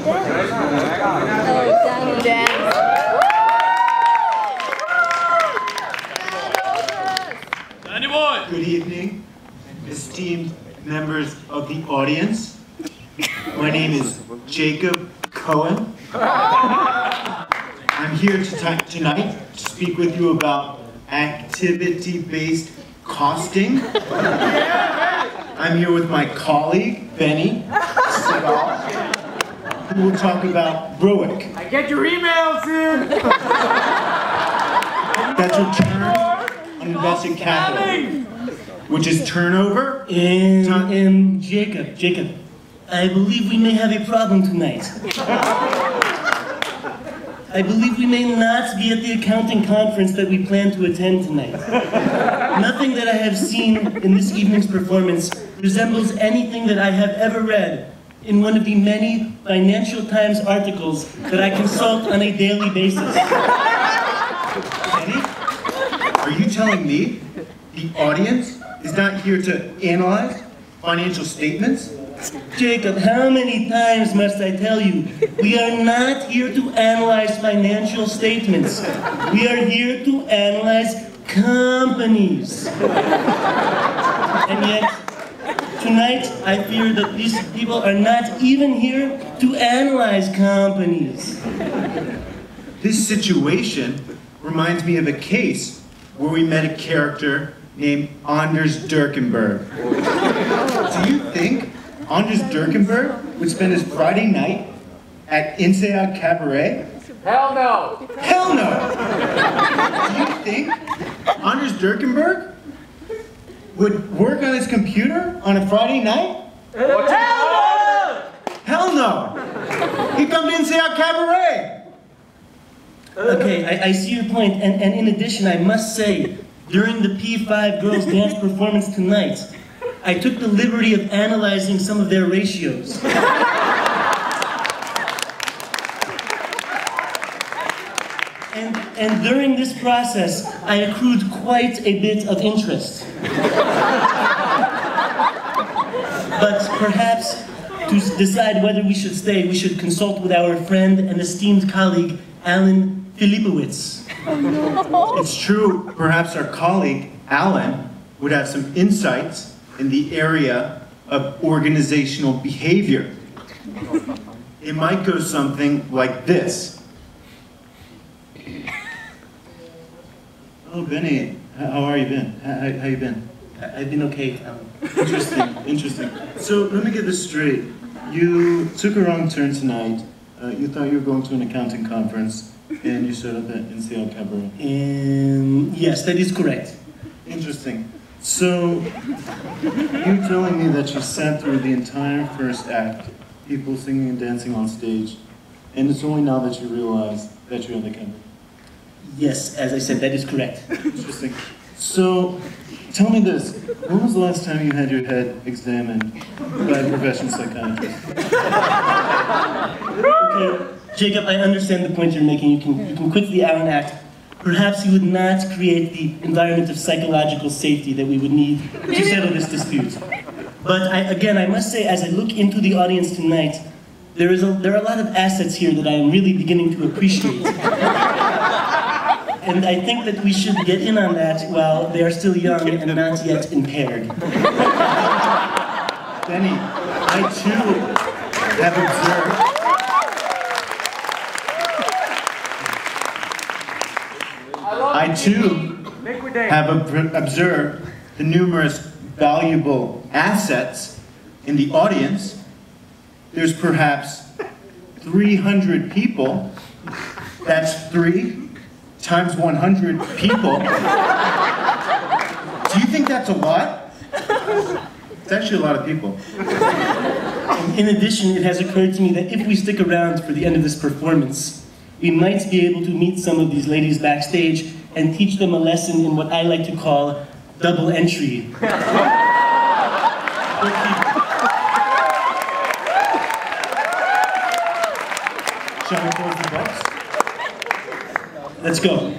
Good evening, esteemed members of the audience. My name is Jacob Cohen. I'm here tonight to speak with you about activity-based costing. I'm here with my colleague, Benny Segal, who will talk about Bruick. I get your emails in! That's return on invested capital, which is turnover. Jacob, I believe we may have a problem tonight. I believe we may not be at the accounting conference that we plan to attend tonight. Nothing that I have seen in this evening's performance resembles anything that I have ever read in one of the many Financial Times articles that I consult on a daily basis. Benny, are you telling me the audience is not here to analyze financial statements? Jacob, how many times must I tell you? We are not here to analyze financial statements. We are here to analyze companies. And yet, tonight, I fear that these people are not even here to analyze companies. This situation reminds me of a case where we met a character named Anders Durkenberg. Do you think Anders Durkenberg would spend his Friday night at INSEAD Cabaret? Hell no! Hell no! Do you think Anders Durkenberg would work on his computer on a Friday night? Hell no! Hell no! He'd come to INSEAD Cabaret! Okay, I see your point, and in addition, I must say, during the P5 girls' dance performance tonight, I took the liberty of analyzing some of their ratios. And during this process, I accrued quite a bit of interest. But perhaps to decide whether we should stay, we should consult with our friend and esteemed colleague, Alan Filipowitz. It's true, perhaps our colleague, Alan, would have some insights in the area of organizational behavior. It might go something like this. Oh, Benny, how are you been? How you been? I've been okay, Alan. Interesting. So, let me get this straight. You took a wrong turn tonight. You thought you were going to an accounting conference, and you showed up at INSEAD Cabaret. Yes, that is correct. Interesting. So, you're telling me that you sat through the entire first act, people singing and dancing on stage, and it's only now that you realize that you're on the camera? Yes, as I said, that is correct. Interesting. So, tell me this, when was the last time you had your head examined by a professional psychiatrist? Okay, Jacob, I understand the point you're making. You can quit the Allen Act. Perhaps you would not create the environment of psychological safety that we would need to settle this dispute. But I must say, as I look into the audience tonight, there are a lot of assets here that I am really beginning to appreciate. And I think that we should get in on that while they are still young and not yet impaired. Benny, I too have observed the numerous valuable assets in the audience. There's perhaps 300 people. That's 3 times 100 people. Do you think that's a lot? It's actually a lot of people. In addition, it has occurred to me that if we stick around for the end of this performance, we might be able to meet some of these ladies backstage and teach them a lesson in what I like to call double entry. Shall we close the box? Let's go.